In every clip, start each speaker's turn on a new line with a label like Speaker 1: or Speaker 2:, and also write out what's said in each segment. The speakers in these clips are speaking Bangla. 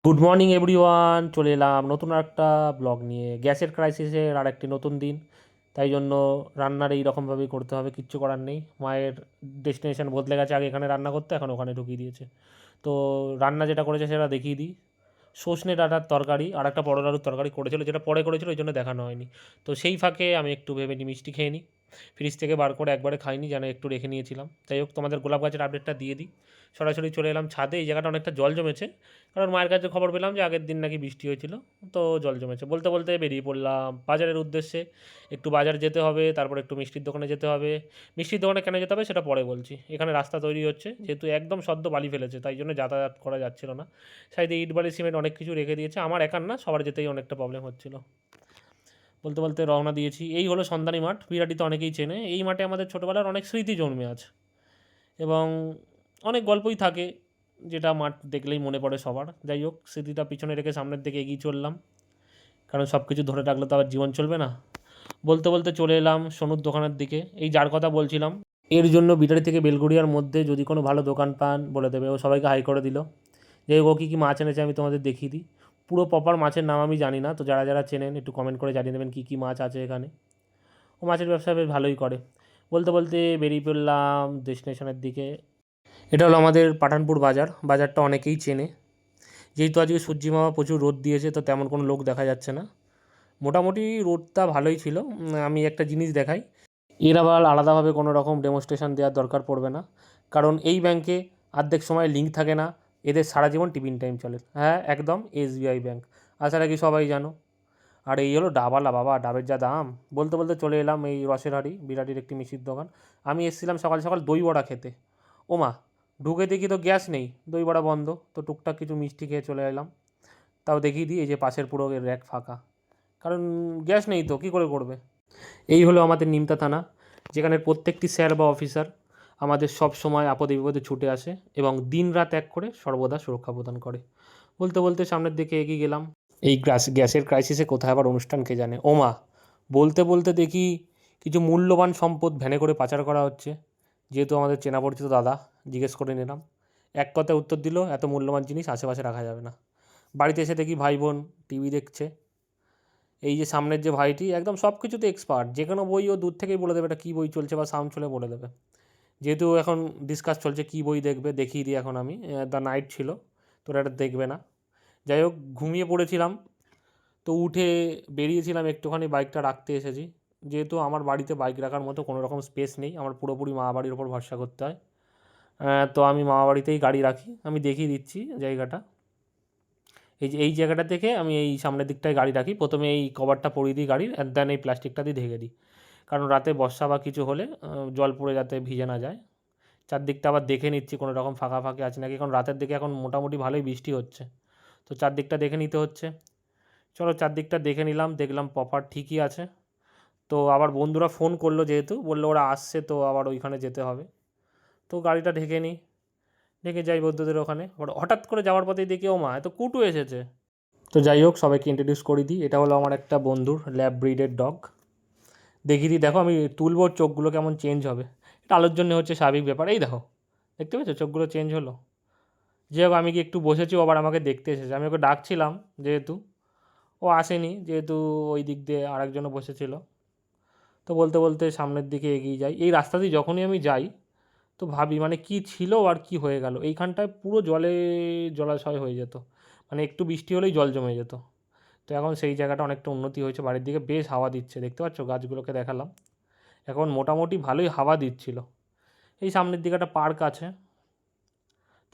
Speaker 1: গুড মর্নিং এভরিওয়ান, চলে এলাম নতুন একটা ব্লগ নিয়ে। গ্যাসের ক্রাইসিসের আর একটি নতুন দিন, তাই জন্য রান্নার এই রকমভাবেই করতে হবে, কিচ্ছু করার নেই। মায়ের ডেস্টিনেশন বদলে গেছে, আগে এখানে রান্না করতে, এখন ওখানে ঢুকিয়ে দিয়েছে। তো রান্না যেটা করেছে সেটা দেখিয়ে দিই। সজনে ডাঁটার তরকারি আর একটা বড় আলুর তরকারি করেছিল, যেটা পরে করেছিল ওই জন্য দেখানো হয়নি। তো সেই ফাঁকে আমি একটু ভেবে নিই মিষ্টি খেয়ে নিই। ফ্রিজ থেকে বার করে একবারে খাইনি, যেন একটু রেখে নিয়েছিলাম। যাই হোক, তোমাদের গোলাপ গাছের আপডেটটা দিয়ে দিই। সরাসরি চলে এলাম ছাদে। এই জায়গাটা অনেকটা জল জমেছে, কারণ মায়ের কাছে খবর পেলাম যে আগের দিন নাকি বৃষ্টি হয়েছিল। তো জল জমেছে বলতে বলতে বেরিয়ে পড়লাম বাজারের উদ্দেশ্যে। একটু বাজার যেতে হবে, তারপর একটু মিষ্টির দোকানে যেতে হবে। মিষ্টির দোকানে কেন যেতে হবে সেটা পরে বলছি। এখানে রাস্তা তৈরি হচ্ছে, যেহেতু একদম সদ্য বালি ফেলেছে, তাই জন্য যাতায়াত করা যাচ্ছিল না। সাইডে ইট বালি সিমেন্ট অনেক কিছু রেখে দিয়েছে, আমার একার না, সবার যেতেই অনেকটা প্রবলেম হচ্ছিল। বলতে বলতে রওনা দিয়েছি। এই হলো সন্ধানী মাঠ, বিরাটিতে অনেকেই চেনে। এই মাঠে আমাদের ছোটোবেলার অনেক স্মৃতি জন্মে আছে, এবং অনেক গল্পই থাকে, যেটা মাঠ দেখলেই মনে পড়ে সবার। যাই হোক, স্মৃতিটা পিছনে রেখে সামনের দিকে এগিয়ে চললাম, কারণ সব কিছু ধরে রাখলে তো আবার জীবন চলবে না। বলতে বলতে চলে এলাম সোনুর দোকানের দিকে, এই যার কথা বলছিলাম। এর জন্য বিটারি থেকে বেলগুড়িয়ার মধ্যে যদি কোনো ভালো দোকান পান বলে দেবে, ও সবাইকে হাই করে দিল। যাই হোক, ও কী কী মাছ এনেছে আমি তোমাদের দেখিয়ে দিই। পুরো প্রপার মাছের নাম আমি জানি না, তো যারা যারা চেনেন একটু কমেন্ট করে জানিয়ে দেবেন কী কী মাছ আছে এখানে। ও মাছের ব্যবসা বেশ ভালোই করে। বলতে বলতে বেরিয়ে পড়লাম ডেস্টিনেশনের দিকে। এটা হলো আমাদের পাঠানপুর বাজার। বাজারটা অনেকেই চেনে। যেহেতু আজকে সূর্যি মামা প্রচুর রোদ দিয়েছে, তো তেমন কোনো লোক দেখা যাচ্ছে না। মোটামুটি রোদটা ভালোই ছিল। আমি একটা জিনিস দেখাই, এর আবার আলাদাভাবে কোনো রকম ডেমনস্ট্রেশন দেওয়ার দরকার পড়বে না, কারণ এই ব্যাংকে অর্ধেক সময় লিঙ্ক থাকে না। এদের সারা জীবন টিফিন টাইম চলে। হ্যাঁ, একদম এসবিআই ব্যাংক। আশা কি সবাই জানো। আর এই হলো ডাবওয়ালা, বাবা ডাবের যা দাম। বলতে বলতে চলে এলাম এই রসের হাঁড়ি, বিরাটির একটি মিষ্টির দোকান। আমি এসেছিলাম সকাল সকাল দই বড়া খেতে। ও মা, ঢুকে দেখি তো গ্যাস নেই, দই বড়া বন্ধ। তো টুকটাক কিছু মিষ্টি খেয়ে চলে এলাম। তাও দেখিয়ে দিই, এই যে পাশের পুরো র্যাক ফাঁকা, কারণ গ্যাস নেই তো কী করে করবে। এই হলো আমাদের নিমতা থানা, যেখানে প্রত্যেকটি স্যার বা অফিসার আমাদের সব সময় আপদে বিপদে ছুটে আসে, এবং দিন রাত এক করে সর্বদা সুরক্ষা প্রদান করে। বলতে বলতে সামনের দিকে এগিয়ে গেলাম। এই গ্যাসের ক্রাইসিসে কোথায় আবার অনুষ্ঠান কে জানে। ও মা, বলতে বলতে দেখি কিছু মূল্যবান সম্পদ ভ্যানে করে পাচার করা হচ্ছে। যেহেতু আমাদের চেনা পরিচিত দাদা, জিজ্ঞেস করে নিলাম। এক কথায় উত্তর দিল, এত মূল্যবান জিনিস আশেপাশে রাখা যাবে না। বাড়িতে এসে দেখি ভাই বোন টিভি দেখছে। এই যে সামনের যে ভাইটি, একদম সব কিছুতে এক্সপার্ট, যে কোনো বই ও দূর থেকেই বলে দেবে এটা কী বই চলছে, বা সাউন্ড চলে বলে দেবে। যেহেতু এখন ডিসকাস চলছে কী বই দেখবে, দেখিয়ে দিই এখন আমি। দ্য নাইট ছিল, তোরা এটা দেখবে না। যাই হোক, ঘুমিয়ে পড়েছিলাম। তো উঠে বেরিয়েছিলাম, একটুখানি বাইকটা রাখতে এসেছি। যেহেতু আমার বাড়িতে বাইক রাখার মতো কোনো রকম স্পেস নেই, আমার পুরোপুরি মামা বাড়ির ওপর ভরসা করতে হয়। তো আমি মামা বাড়িতেই গাড়ি রাখি। আমি দেখিয়ে দিচ্ছি জায়গাটা। এই যে এই জায়গাটা থেকে আমি এই সামনের দিকটায় গাড়ি রাখি। প্রথমে এই কভারটা পরিয়ে দিই গাড়ির, অ্যান্ড দেন এই প্লাস্টিকটা দিয়ে ঢেকে দিই, কারণ রাতে বর্ষা বা কিছু হলে জল পড়ে যাতে ভিজে না যায়। চারদিকটা আবার দেখে নিচ্ছি কোনো রকম ফাঁকা ফাঁকি আছে নাকি, কারণ রাতের দিকে এখন মোটামুটি ভালোই বৃষ্টি হচ্ছে। তো চারদিকটা দেখে নিতে হচ্ছে। চলো চারদিকটা দেখে নিলাম, দেখলাম প্রপার ঠিকই আছে। তো আবার বন্ধুরা ফোন করলো, যেহেতু বললো ওরা আসছে, তো আবার ওইখানে যেতে হবে। তো গাড়িটা ঢেকে নিই, ঢেকে যাই বন্ধুদের ওখানে। আবার হঠাৎ করে যাওয়ার পথেই দেখি ও মা, এত কুটু এসেছে। তো যাই হোক, সবাইকে ইন্ট্রোডিউস করে দিই। এটা হলো আমার একটা বন্ধুর ল্যাব ব্রিডের ডগ। দেখিয়ে দিই, দেখো আমি তুলবো, ওর চোখগুলো কেমন চেঞ্জ হবে। এটা আলোর জন্য হচ্ছে স্বাভাবিক ব্যাপার। এই দেখো, দেখতে পেয়েছো চোখগুলো চেঞ্জ হলো। যাই হোক, আমি কি একটু বসেছি, ও আবার আমাকে দেখতে এসেছে। আমি ওকে ডাকছিলাম, যেহেতু ও আসেনি, যেহেতু ওই দিক দিয়ে আরেকজনও বসেছিল। তো বলতে বলতে সামনের দিকে এগিয়ে যাই। এই রাস্তা দিয়ে যখনই আমি যাই, তো ভাবি মানে কী ছিল আর কি হয়ে গেল। এইখানটায় পুরো জলাশয় হয়ে যেত, মানে একটু বৃষ্টি হলেই জল জমে যেত। তো এখন সেই জায়গাটা অনেকটা উন্নতি হয়েছে, বাড়ির দিকে বেশ হাওয়া দিচ্ছে, দেখতে পাচ্ছ গাছগুলোকে দেখালাম। এখন মোটামুটি ভালোই হাওয়া দিচ্ছিল। এই সামনের দিকে একটা পার্ক আছে।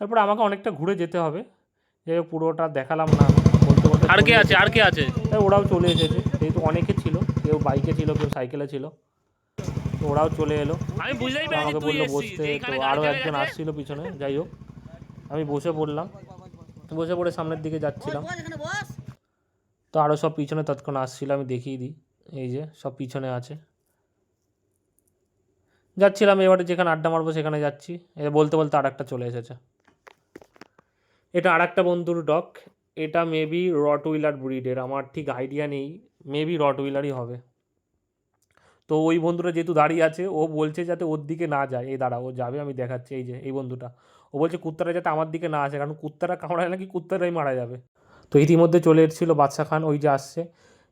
Speaker 1: তারপরে আমাকে অনেকটা ঘুরে যেতে হবে, যাই হোক পুরোটা দেখালাম না আমি। বলতে বলতে
Speaker 2: আর কে
Speaker 1: চলে
Speaker 2: আছে আর
Speaker 1: এসেছি।
Speaker 2: কে আছে?
Speaker 1: তাই ওরাও চলে এসেছে, যেহেতু অনেকে ছিল, কেউ বাইকে ছিল কেউ সাইকেলে ছিল। তো ওরাও চলে এলো।
Speaker 2: আমি বুঝতেই
Speaker 1: তো
Speaker 2: পেরেছি
Speaker 1: আমাকে
Speaker 2: তুই
Speaker 1: বললো
Speaker 2: এসছিস,
Speaker 1: বসতে,
Speaker 2: যে
Speaker 1: তো
Speaker 2: এইখানে গাড়ি
Speaker 1: আরও
Speaker 2: থেমে
Speaker 1: একজন
Speaker 2: গেছে।
Speaker 1: আসছিল পিছনে। যাই হোক, আমি বসে পড়লাম। বসে পড়ে সামনের দিকে যাচ্ছিলাম। তো আরও সব পিছনে তৎক্ষণ আসছিল, আমি দেখিয়ে দিই। এই যে সব পিছনে আছে। যাচ্ছিলাম, এবারে যেখানে আড্ডা মারবো সেখানে যাচ্ছি। বলতে বলতে আর একটা চলে এসেছে। এটা আর একটা বন্ধুর ডগ। এটা মেবি রটউইলার ব্রিডের, আমার ঠিক আইডিয়া নেই। মেবি রটউইলারই হবে। তো ওই বন্ধুটা যেহেতু দাঁড়িয়ে আছে, ও বলছে যাতে ওর দিকে না যায়। এই দাঁড়া, ও যাবে, আমি দেখাচ্ছি। এই যে এই বন্ধুটা, ও বলছে কুত্তারা যাতে আমার দিকে না আসে, কারণ কুত্তারা কামড়ায় নাকি কুত্তারাই মারা যাবে। তো ইতিমধ্যে চলে এসেছিলো বাদশা খান, ওই যে আসছে।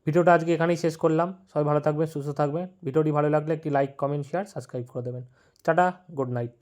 Speaker 1: ভিডিওটা আজকে এখানেই শেষ করলাম। সবাই ভালো থাকবেন, সুস্থ থাকবেন। ভিডিওটি ভালো লাগলে একটি লাইক, কমেন্ট, শেয়ার, সাবস্ক্রাইব করে দেবেন। Tata, good night.